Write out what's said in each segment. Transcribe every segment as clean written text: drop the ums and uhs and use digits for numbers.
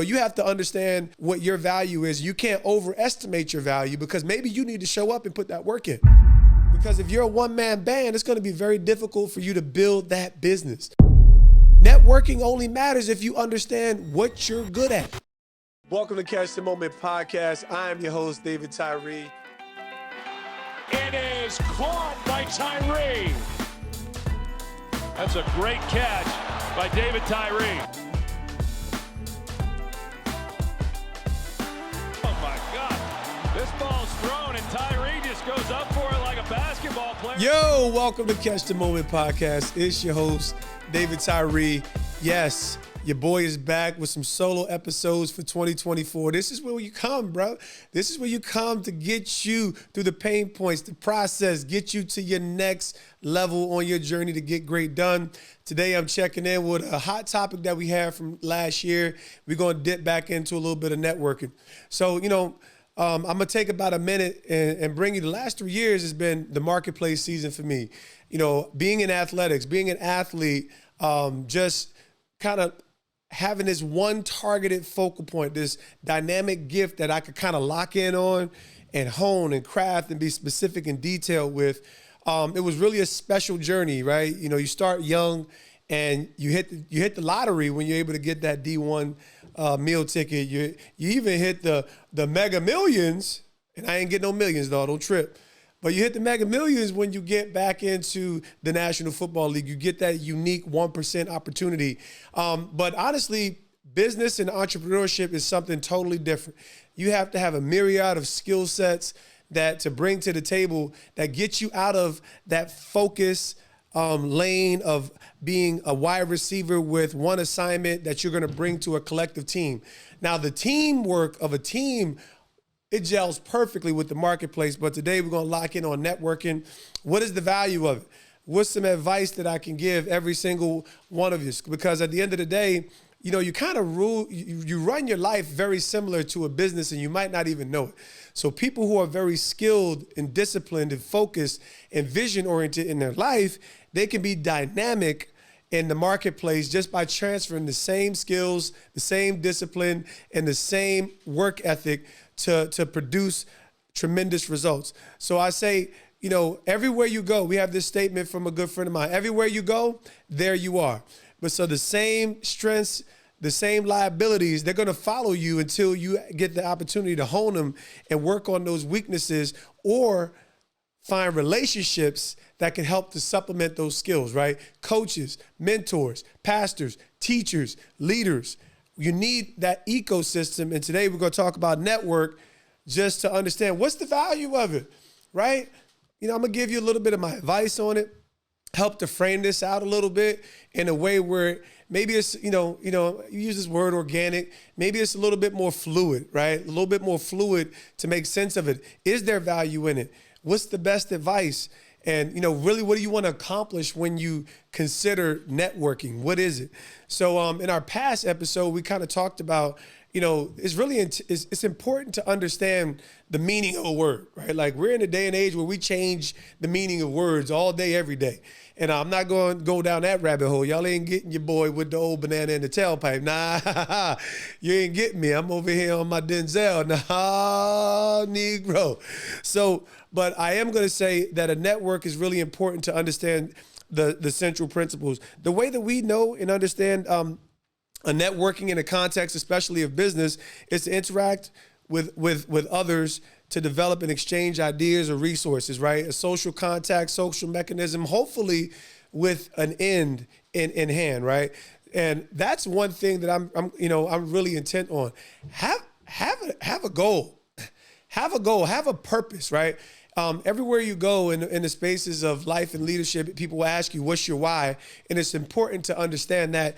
You have to understand what your value is. You can't overestimate your value because maybe you need to show up and put that work in. Because if you're a one-man band, it's going to be very difficult for you to build that business. Networking only matters if you understand what you're good at. Welcome to Catch the Moment podcast. I am your host, David Tyree. It is caught by Tyree. That's a great catch by David Tyree. Oh my God. This ball's thrown and Tyree just goes up for it like a basketball player. Yo, welcome to Catch the Moment podcast. It's your host, David Tyree. Yes, your boy is back with some solo episodes for 2024. This is where you come, bro. This is where you come to get you through the pain points, the process, get you to your next level on your journey to get great done. Today, I'm checking in with a hot topic that we had from last year. We're going to dip back into a little bit of networking. So, I'm going to take about a minute and bring you the last 3 years has been the marketplace season for me. Being in athletics, being an athlete, just kind of having this one targeted focal point, this dynamic gift that I could kind of lock in on and hone and craft and be specific and detailed with. It was really a special journey, right? You start young and you hit the lottery when you're able to get that D1 meal ticket. You even hit the Mega Millions, and I ain't getting no millions though, don't trip. But you hit the Mega Millions when you get back into the National Football League. You get that unique 1% opportunity. But honestly, business and entrepreneurship is something totally different. You have to have a myriad of skill sets that to bring to the table that get you out of that focus lane of being a wide receiver with one assignment that you're going to bring to a collective team. Now, the teamwork of a team, it gels perfectly with the marketplace, but today we're going to lock in on networking. What is the value of it? What's some advice that I can give every single one of you? Because at the end of the day, you kind of you run your life very similar to a business and you might not even know it. So people who are very skilled and disciplined and focused and vision oriented in their life, they can be dynamic in the marketplace just by transferring the same skills, the same discipline, and the same work ethic to produce tremendous results. So I say, everywhere you go, we have this statement from a good friend of mine, everywhere you go, there you are. But so the same strengths, the same liabilities, they're going to follow you until you get the opportunity to hone them and work on those weaknesses or find relationships that can help to supplement those skills, right? Coaches, mentors, pastors, teachers, leaders. You need that ecosystem. And today we're going to talk about network just to understand what's the value of it, right? I'm going to give you a little bit of my advice on it, help to frame this out a little bit in a way where maybe it's, you use this word organic, maybe it's a little bit more fluid, right? A little bit more fluid to make sense of it. Is there value in it? What's the best advice? And, really, what do you want to accomplish when you consider networking? What is it? So in our past episode, we kind of talked about, it's really, it's important to understand the meaning of a word, right? Like we're in a day and age where we change the meaning of words all day, every day. And I'm not going to go down that rabbit hole. Y'all ain't getting your boy with the old banana in the tailpipe. Nah, you ain't getting me. I'm over here on my Denzel. Nah, Negro. So, but I am going to say that a network is really important to understand the central principles. The way that we know and understand a networking in a context, especially of business, is to interact with others to develop and exchange ideas or resources, right? A social contact, social mechanism, hopefully with an end in hand, right? And that's one thing that I'm really intent on. Have a goal. Have a goal, have a purpose, right? Everywhere you go in the spaces of life and leadership, people will ask you, what's your why? And it's important to understand that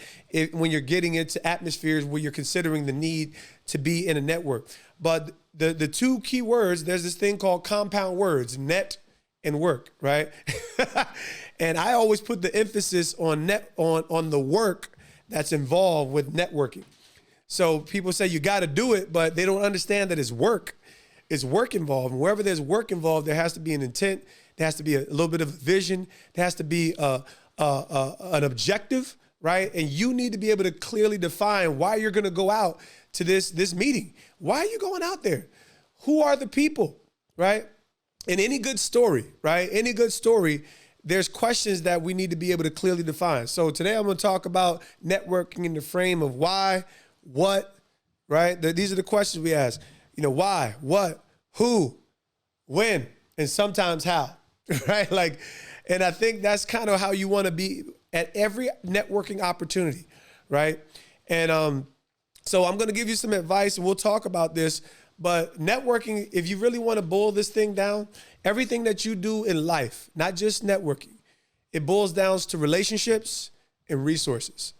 when you're getting into atmospheres where you're considering the need to be in a network. But the two key words, there's this thing called compound words, net and work, right? And I always put the emphasis on on the work that's involved with networking. So people say you got to do it, but they don't understand that it's work. It's work involved. And wherever there's work involved, there has to be an intent. There has to be a little bit of a vision. There has to be an objective, right? And you need to be able to clearly define why you're going to go out to this meeting. Why are you going out there? Who are the people, right? In any good story, right? Any good story, there's questions that we need to be able to clearly define. So today I'm going to talk about networking in the frame of why, what, right? These are the questions we ask. Why, what, who, when, and sometimes how, right? And I think that's kind of how you want to be at every networking opportunity, right? And so I'm going to give you some advice, and we'll talk about this. But networking, if you really want to boil this thing down, everything that you do in life, not just networking, it boils down to relationships and resources.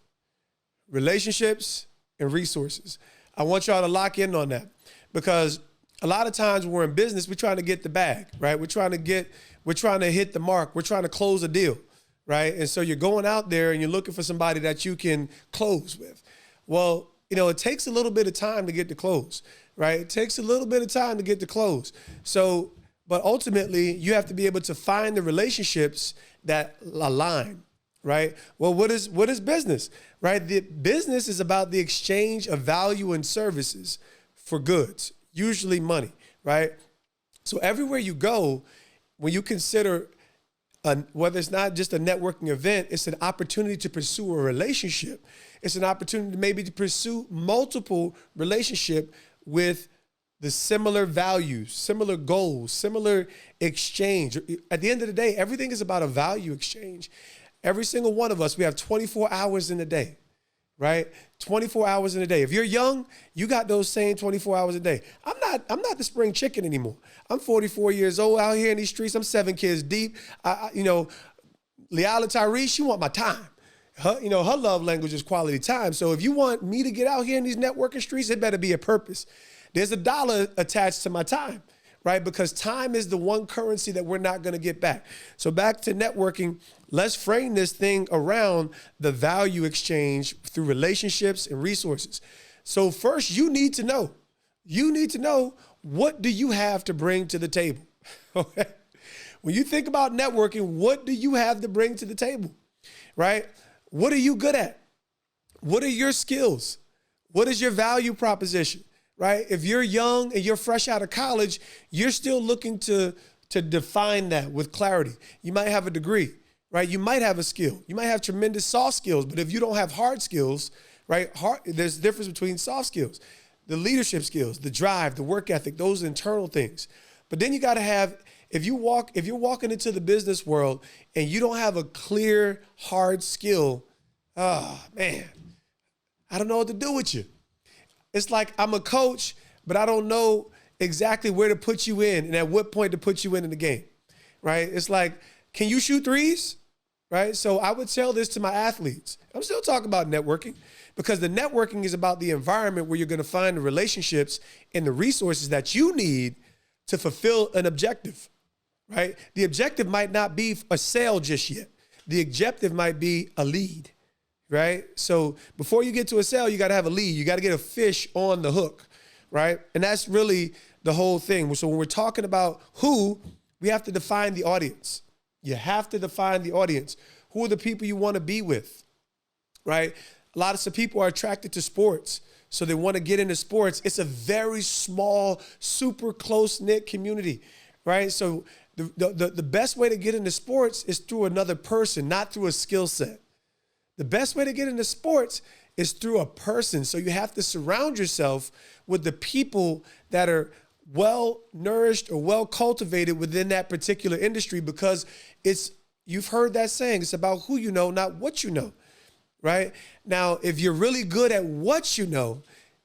Relationships and resources. I want y'all to lock in on that, because a lot of times when we're in business, we're trying to get the bag, right? We're trying to hit the mark. We're trying to close a deal, right? And so you're going out there and you're looking for somebody that you can close with. Well, it takes a little bit of time to get to close, right? It takes a little bit of time to get to close. So, but ultimately you have to be able to find the relationships that align, right? Well, what is business, right? The business is about the exchange of value and services for goods, usually money, right? So everywhere you go, when you consider whether it's not just a networking event, it's an opportunity to pursue a relationship. It's an opportunity maybe to pursue multiple relationship with the similar values, similar goals, similar exchange. At the end of the day, everything is about a value exchange. Every single one of us, we have 24 hours in a day, right? 24 hours in a day. If you're young, you got those same 24 hours a day. I'm not the spring chicken anymore. I'm 44 years old out here in these streets. I'm 7 kids deep. Leala Tyree, she want my time. Her love language is quality time. So if you want me to get out here in these networking streets, it better be a purpose. There's $1 attached to my time, right? Because time is the one currency that we're not going to get back. So back to networking, let's frame this thing around the value exchange through relationships and resources. So first, you need to know what do you have to bring to the table? Okay? When you think about networking, what do you have to bring to the table, right? What are you good at? What are your skills? What is your value proposition, right? If you're young and you're fresh out of college, you're still looking to define that with clarity. You might have a degree, right? You might have a skill. You might have tremendous soft skills, but if you don't have hard skills, right? There's a difference between soft skills, the leadership skills, the drive, the work ethic, those internal things. But then you got to have, if you're walking into the business world and you don't have a clear, hard skill, man, I don't know what to do with you. It's like I'm a coach, but I don't know exactly where to put you in and at what point to put you in the game, right? It's like, can you shoot threes, right? So I would tell this to my athletes. I'm still talking about networking, because the networking is about the environment where you're going to find the relationships and the resources that you need to fulfill an objective, right? The objective might not be a sale just yet. The objective might be a lead, right? So before you get to a sale, you got to have a lead. You got to get a fish on the hook, right? And that's really the whole thing. So when we're talking about who, we have to define the audience. You have to define the audience. Who are the people you want to be with, right? A lot of people are attracted to sports, so they want to get into sports. It's a very small, super close-knit community, right? So the best way to get into sports is through another person, not through a skill set. The best way to get into sports is through a person. So you have to surround yourself with the people that are well-nourished or well-cultivated within that particular industry, because you've heard that saying, it's about who you know, not what you know. Right? Now, if you're really good at what you know,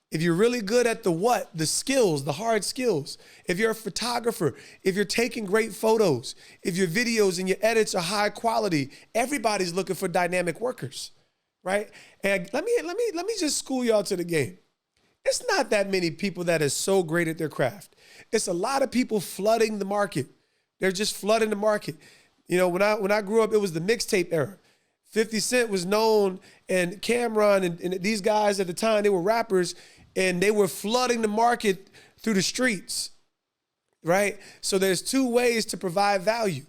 if you're really good at the skills, the hard skills, if you're a photographer, if you're taking great photos, if your videos and your edits are high quality, everybody's looking for dynamic workers, right? And let me just school y'all to the game. It's not that many people that are so great at their craft. It's a lot of people flooding the market. They're just flooding the market. When I grew up, it was the mixtape era. 50 Cent was known, and Cameron and these guys at the time, they were rappers, and they were flooding the market through the streets, right? So there's two ways to provide value: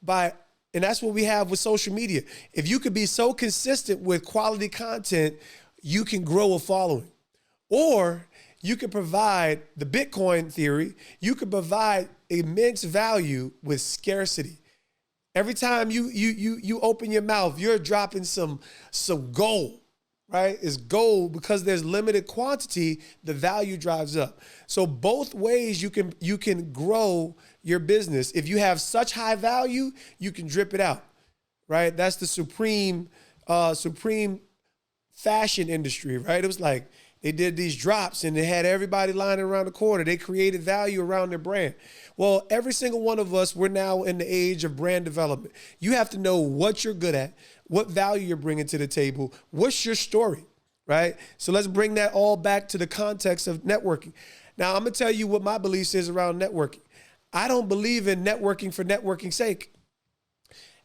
by And that's what we have with social media. If you could be so consistent with quality content, you can grow a following. Or you can provide the Bitcoin theory. You can provide immense value with scarcity. Every time you open your mouth, you're dropping some gold, right? It's gold because there's limited quantity, the value drives up. So both ways you can grow your business. If you have such high value, you can drip it out, right? That's the supreme fashion industry, right? It was like they did these drops and they had everybody lining around the corner. They created value around their brand. Well, every single one of us, we're now in the age of brand development. You have to know what you're good at, what value you're bringing to the table, what's your story, right? So let's bring that all back to the context of networking. Now, I'm going to tell you what my beliefs is around networking. I don't believe in networking for networking's sake.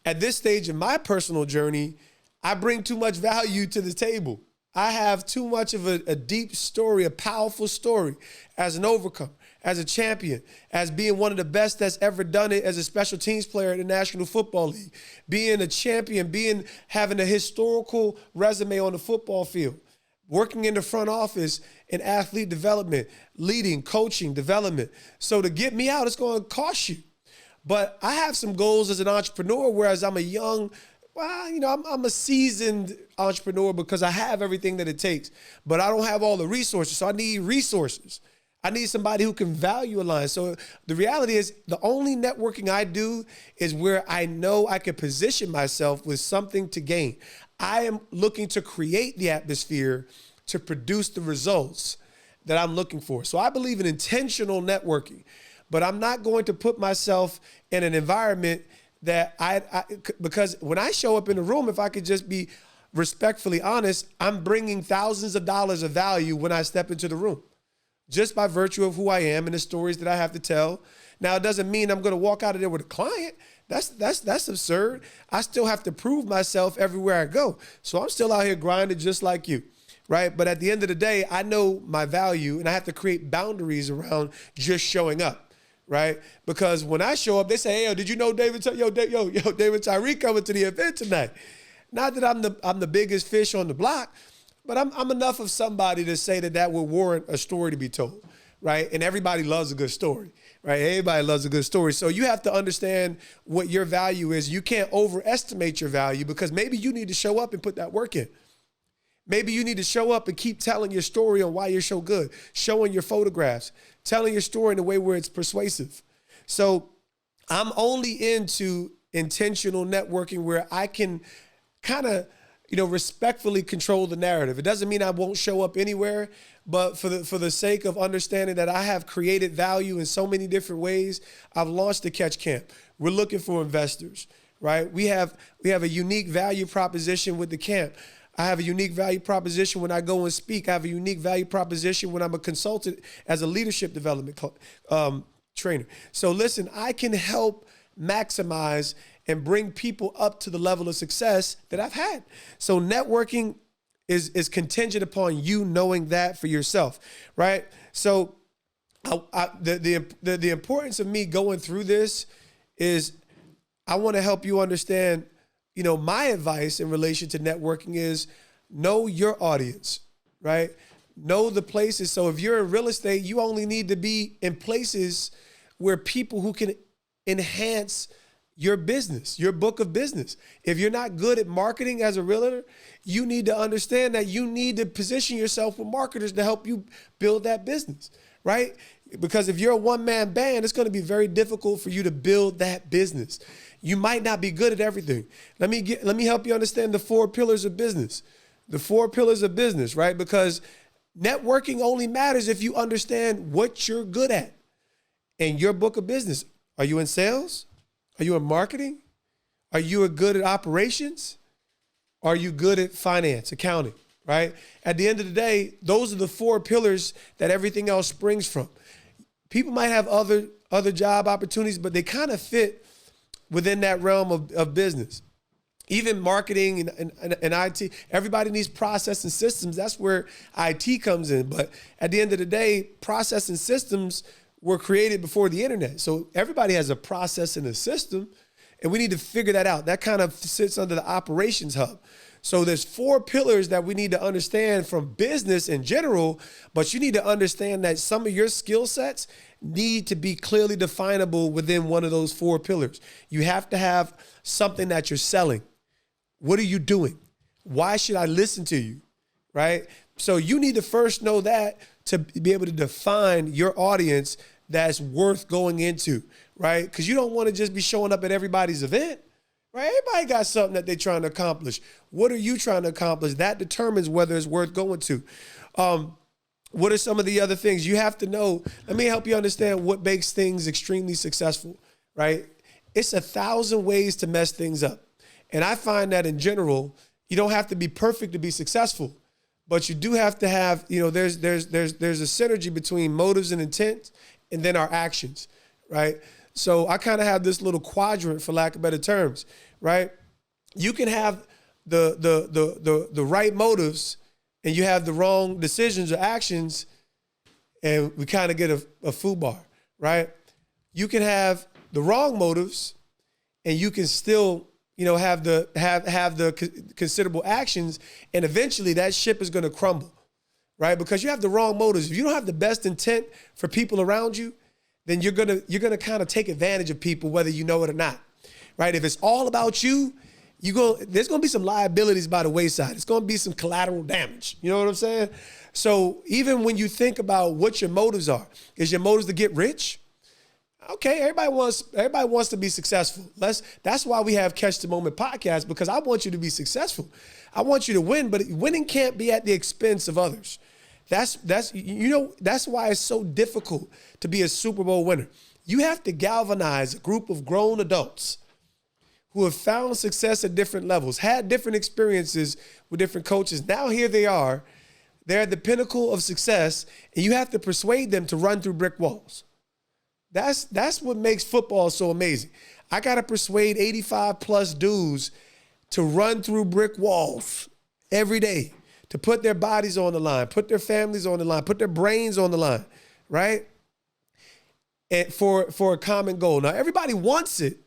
At this stage in my personal journey, I bring too much value to the table. I have too much of a deep story, a powerful story as an overcomer, as a champion, as being one of the best that's ever done it as a special teams player in the National Football League, being a champion, having a historical resume on the football field, working in the front office in athlete development, leading, coaching, development. So to get me out, it's going to cost you. But I have some goals as an entrepreneur, whereas I'm a young, I'm a seasoned entrepreneur because I have everything that it takes, but I don't have all the resources. So I need resources. I need somebody who can value align. So the reality is the only networking I do is where I know I can position myself with something to gain. I am looking to create the atmosphere to produce the results that I'm looking for. So I believe in intentional networking, but I'm not going to put myself in an environment that because when I show up in a room, if I could just be respectfully honest, I'm bringing thousands of dollars of value when I step into the room, just by virtue of who I am and the stories that I have to tell. Now, it doesn't mean I'm going to walk out of there with a client. That's absurd. I still have to prove myself everywhere I go. So I'm still out here grinding just like you, right? But at the end of the day, I know my value and I have to create boundaries around just showing up. Right? Because when I show up, they say, "Hey, did you know David Tyree coming to the event tonight?" Not that I'm the biggest fish on the block, but I'm enough of somebody to say that would warrant a story to be told, right? And everybody loves a good story, right? Everybody loves a good story. So you have to understand what your value is. You can't overestimate your value because maybe you need to show up and put that work in. Maybe you need to show up and keep telling your story on why you're so good, showing your photographs, telling your story in a way where it's persuasive. So I'm only into intentional networking where I can kind of, respectfully control the narrative. It doesn't mean I won't show up anywhere, but for the sake of understanding that I have created value in so many different ways, I've launched the Catch Camp. We're looking for investors, right? We have a unique value proposition with the camp. I have a unique value proposition when I go and speak. I have a unique value proposition when I'm a consultant as a leadership development trainer. So listen, I can help maximize and bring people up to the level of success that I've had. So networking is contingent upon you knowing that for yourself, right? So the importance of me going through this is I want to help you understand. My advice in relation to networking is know your audience, right? Know the places. So if you're in real estate, you only need to be in places where people who can enhance your business, your book of business. If you're not good at marketing as a realtor, you need to understand that you need to position yourself with marketers to help you build that business, right? Because if you're a one-man band, it's going to be very difficult for you to build that business. You might not be good at everything. Let me help you understand the 4 pillars of business. The 4 pillars of business, right? Because networking only matters if you understand what you're good at in your book of business. Are you in sales? Are you in marketing? Are you good at operations? Are you good at finance, accounting, right? At the end of the day, those are the 4 pillars that everything else springs from. People might have other job opportunities, but they kind of fit within that realm of business. Even marketing and IT, everybody needs process and systems. That's where IT comes in. But at the end of the day, process and systems were created before the internet. So everybody has a process and a system. And we need to figure that out. That kind of sits under the operations hub. So there's 4 pillars that we need to understand from business in general, but you need to understand that some of your skill sets need to be clearly definable within one of those 4 pillars. You have to have something that you're selling. What are you doing? Why should I listen to you? Right? So you need to first know that to be able to define your audience that's worth going into, right? Because you don't want to just be showing up at everybody's event. Right? Everybody got something that they're trying to accomplish. What are you trying to accomplish? That determines whether it's worth going to. What are some of the other things you have to know? Let me help you understand what makes things extremely successful, right? It's 1,000 ways to mess things up. And I find that in general, you don't have to be perfect to be successful, but you do have to have, there's a synergy between motives and intent and then our actions, right? So I kind of have this little quadrant, for lack of better terms, right? You can have the right motives and you have the wrong decisions or actions, and we kind of get a foobar, right? You can have the wrong motives and you can still, have the considerable actions, and eventually that ship is going to crumble, right? Because you have the wrong motives. If you don't have the best intent for people around you, then you're gonna kind of take advantage of people, whether you know it or not, right? If it's all about you, there's gonna be some liabilities by the wayside. It's gonna be some collateral damage. You know what I'm saying? So even when you think about what your motives are, is your motives to get rich? Okay, everybody wants to be successful. That's why we have Catch the Moment podcast, because I want you to be successful. I want you to win, but winning can't be at the expense of others. That's why it's so difficult to be a Super Bowl winner. You have to galvanize a group of grown adults who have found success at different levels, had different experiences with different coaches. Now here they are. They're at the pinnacle of success, and you have to persuade them to run through brick walls. That's what makes football so amazing. I got to persuade 85 plus dudes to run through brick walls every day, to put their bodies on the line, put their families on the line, put their brains on the line, right? And for a common goal. Now, everybody wants it,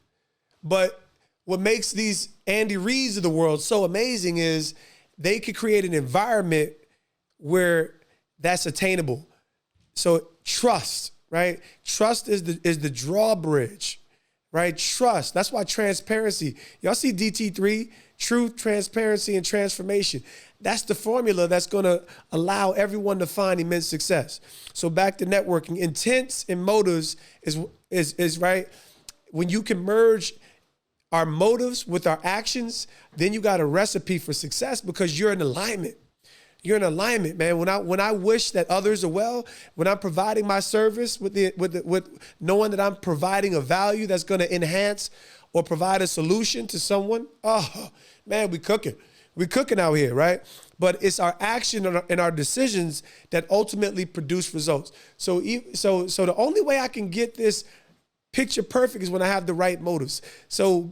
but what makes these Andy Reids of the world so amazing is they could create an environment where that's attainable. So trust, right? Trust is the drawbridge, right? Trust. That's why transparency. Y'all see DT3, truth, transparency, and transformation. That's the formula that's going to allow everyone to find immense success. So back to networking, intents and motives is right. When you can merge our motives with our actions, then you got a recipe for success, because you're in alignment. You're in alignment, man. When I wish that others are well, when I'm providing my service with knowing that I'm providing a value that's going to enhance or provide a solution to someone, oh man, we cooking. We're cooking out here, right? But it's our action and our decisions that ultimately produce results. So the only way I can get this picture perfect is when I have the right motives. So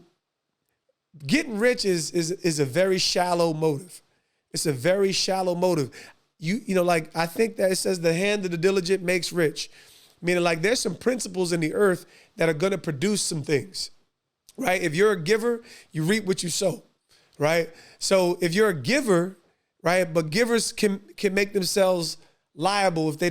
getting rich is a very shallow motive. It's a very shallow motive. I think that it says the hand of the diligent makes rich. Meaning, like, there's some principles in the earth that are going to produce some things, right? If you're a giver, you reap what you sow, right? So if you're a giver, right, but givers can make themselves liable if they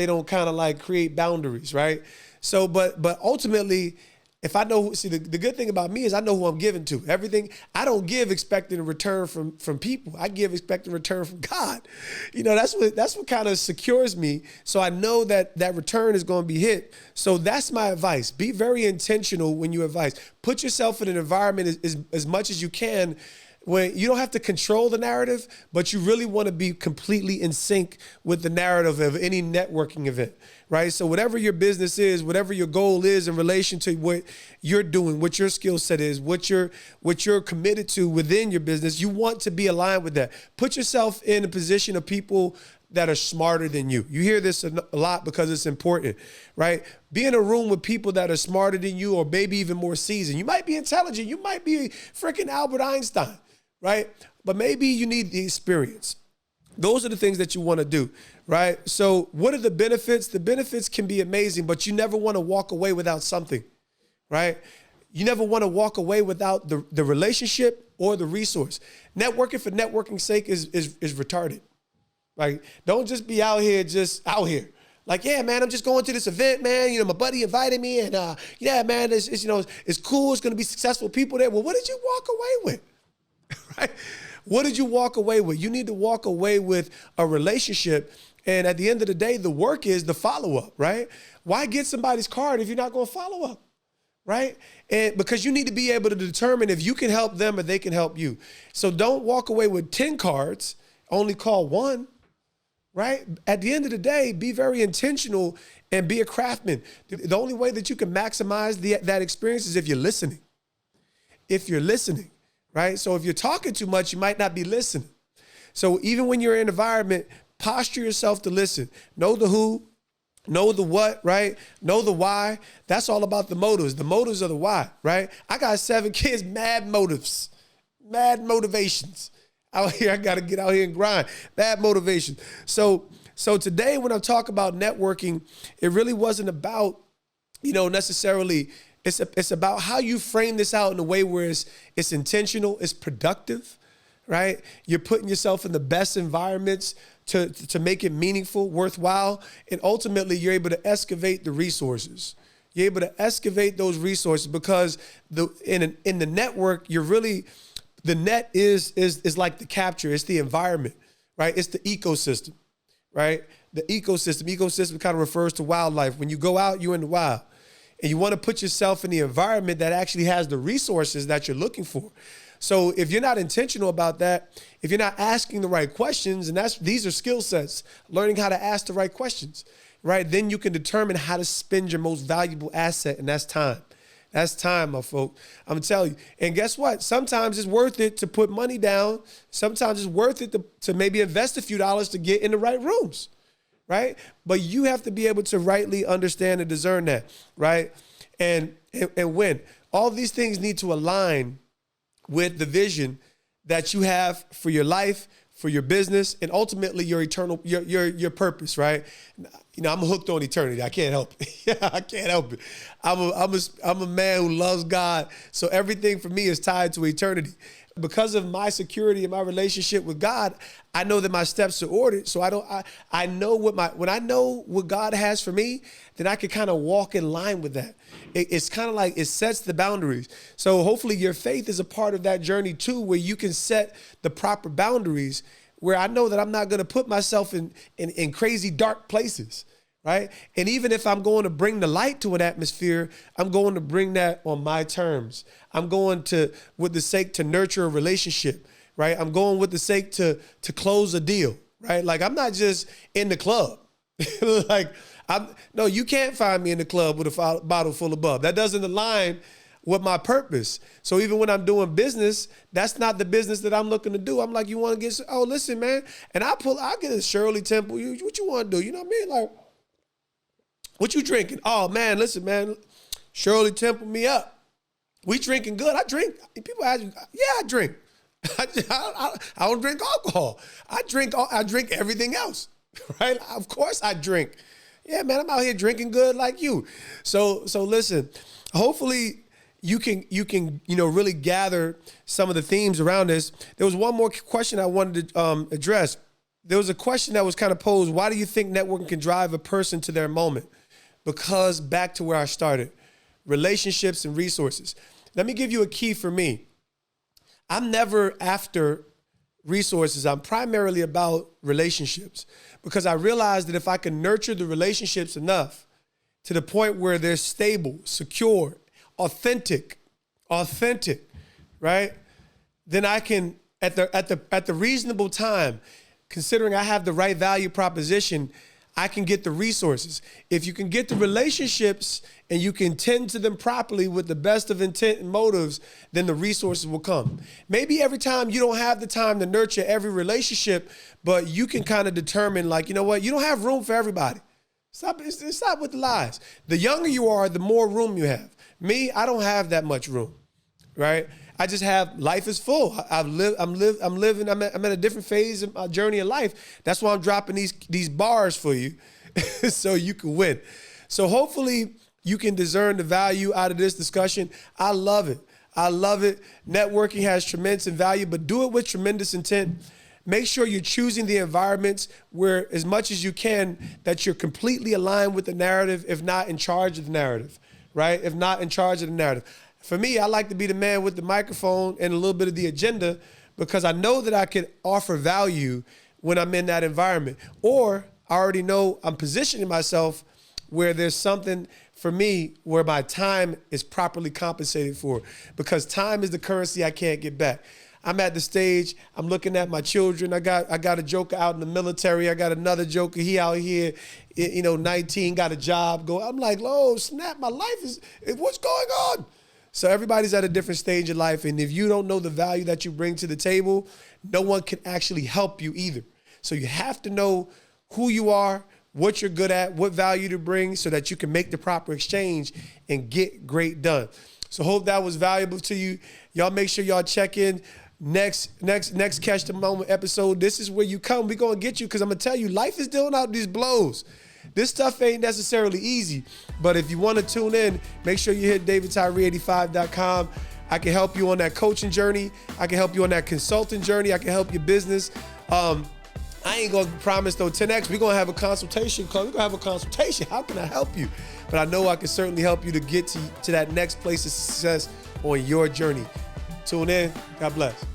don't kind of like create boundaries, right? So, but ultimately, if I know, the good thing about me is I know who I'm giving to. Everything, I don't give expecting a return from people. I give expecting a return from God. That's what kind of secures me. So I know that return is going to be hit. So that's my advice. Be very intentional when you advise. Put yourself in an environment as much as you can when you don't have to control the narrative, but you really want to be completely in sync with the narrative of any networking event, right? So whatever your business is, whatever your goal is in relation to what you're doing, what your skill set is, what you're committed to within your business, you want to be aligned with that. Put yourself in a position of people that are smarter than you. You hear this a lot because it's important, right? Be in a room with people that are smarter than you, or maybe even more seasoned. You might be intelligent. You might be freaking Albert Einstein, right? But maybe you need the experience. Those are the things that you want to do, right? So what are the benefits? The benefits can be amazing, but you never want to walk away without something, right? You never want to walk away without the relationship or the resource. Networking for networking's sake is retarded. Like, don't just be out here, Like, yeah, man, I'm just going to this event, man. You know, my buddy invited me, and yeah, man, it's cool. It's going to be successful people there. Well, what did you walk away with? Right? What did you walk away with? You need to walk away with a relationship. And at the end of the day, the work is the follow-up, right? Why get somebody's card if you're not going to follow up, right? And because you need to be able to determine if you can help them or they can help you. So don't walk away with 10 cards, only call one, right? At the end of the day, be very intentional and be a craftsman. The only way that you can maximize that experience is if you're listening. If you're listening, right? So if you're talking too much, you might not be listening. So even when you're in an environment, posture yourself to listen. Know the who, know the what, right? Know the why. That's all about the motives. The motives are the why, right? I got 7 kids, mad motives, mad motivations. Out here, I got to get out here and grind. Mad motivation. So today when I talk about networking, it really wasn't about, necessarily, it's about how you frame this out in a way where it's intentional, it's productive, right? You're putting yourself in the best environments to make it meaningful, worthwhile, and ultimately you're able to excavate the resources. You're able to excavate those resources because in the network, the net is like the capture. It's the environment, right? It's the ecosystem, right? The ecosystem kind of refers to wildlife. When you go out, you're in the wild. And you want to put yourself in the environment that actually has the resources that you're looking for. So if you're not intentional about that, if you're not asking the right questions, and these are skill sets, learning how to ask the right questions, right? Then you can determine how to spend your most valuable asset, and that's time. That's time, my folk. I'm telling you. And guess what? Sometimes it's worth it to put money down. Sometimes it's worth it to maybe invest a few dollars to get in the right rooms, right? But you have to be able to rightly understand and discern that, right? And win. All these things need to align with the vision that you have for your life, for your business, and ultimately your eternal, your purpose, right? I'm hooked on eternity. I can't help it. I can't help it. I'm a man who loves God, so everything for me is tied to eternity. Because of my security and my relationship with God, I know that my steps are ordered. So I know when I know what God has for me, then I can kind of walk in line with that. It's kind of like it sets the boundaries. So hopefully your faith is a part of that journey too, where you can set the proper boundaries, where I know that I'm not going to put myself in crazy dark places, right? And even if I'm going to bring the light to an atmosphere, I'm going to bring that on my terms. I'm going with the sake to nurture a relationship, right? I'm going with the sake to close a deal, right? Like, I'm not just in the club. No, you can't find me in the club with a bottle full of bub. That doesn't align with my purpose. So even when I'm doing business, that's not the business that I'm looking to do. I'm like, you want to get, oh, listen, man. And I'll get a Shirley Temple. What you want to do? You know what I mean? Like, what you drinking? Oh, man, listen, man. Shirley Temple me up. We drinking good. I drink. People ask me, yeah, I drink. I don't drink alcohol. I drink everything else, right? Of course I drink. Yeah, man, I'm out here drinking good like you. So listen, hopefully you can really gather some of the themes around this. There was one more question I wanted to address. There was a question that was kind of posed. Why do you think networking can drive a person to their moment? Because back to where I started, relationships and resources. Let me give you a key for me. I'm never after resources. I'm primarily about relationships, because I realized that if I can nurture the relationships enough to the point where they're stable, secure, authentic, right? Then I can, at the reasonable time, considering I have the right value proposition, I can get the resources. If you can get the relationships and you can tend to them properly with the best of intent and motives, then the resources will come. Maybe every time you don't have the time to nurture every relationship, but you can kind of determine, like, you know what, you don't have room for everybody. Stop with the lies. The younger you are, the more room you have. Me, I don't have that much room, right? I just have, life is full. I'm at a different phase of my journey in life. That's why I'm dropping these bars for you so you can win. So hopefully you can discern the value out of this discussion. I love it. I love it. Networking has tremendous value, but do it with tremendous intent. Make sure you're choosing the environments where, as much as you can, that you're completely aligned with the narrative, if not in charge of the narrative, right? If not in charge of the narrative. For me, I like to be the man with the microphone and a little bit of the agenda, because I know that I can offer value when I'm in that environment. Or I already know I'm positioning myself where there's something for me where my time is properly compensated for, because time is the currency I can't get back. I'm at the stage, I'm looking at my children. I got a joker out in the military. I got another joker, he out here, 19, got a job. I'm like, oh, snap, my life is, what's going on? So everybody's at a different stage in life, and if you don't know the value that you bring to the table, no one can actually help you either. So you have to know who you are, what you're good at, what value to bring, so that you can make the proper exchange and get great done. So hope that was valuable to you. Y'all make sure y'all check in next Catch the Moment episode. This is where you come. We're going to get you, because I'm going to tell you, life is dealing out these blows. This stuff ain't necessarily easy, but if you want to tune in, make sure you hit davidtyree85.com. I can help you on that coaching journey. I can help you on that consulting journey. I can help your business. I ain't going to promise, though, 10X, we're going to have a consultation club. We're going to have a consultation. How can I help you? But I know I can certainly help you to get to that next place of success on your journey. Tune in. God bless.